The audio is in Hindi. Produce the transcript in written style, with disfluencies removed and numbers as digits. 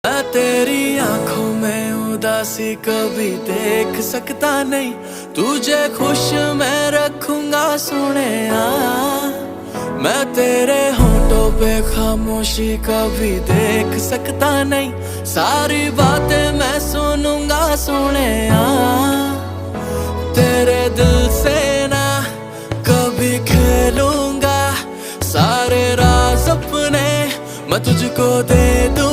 मैं तेरी आंखों में उदासी कभी देख सकता नहीं, तुझे खुश मैं रखूंगा सोनिया। मैं तेरे होठों पे खामोशी कभी देख सकता नहीं, सारी बातें मैं सुनूंगा सोनिया। तेरे दिल से ना कभी खेलूंगा, सारे राज अपने मैं तुझको दे दूं।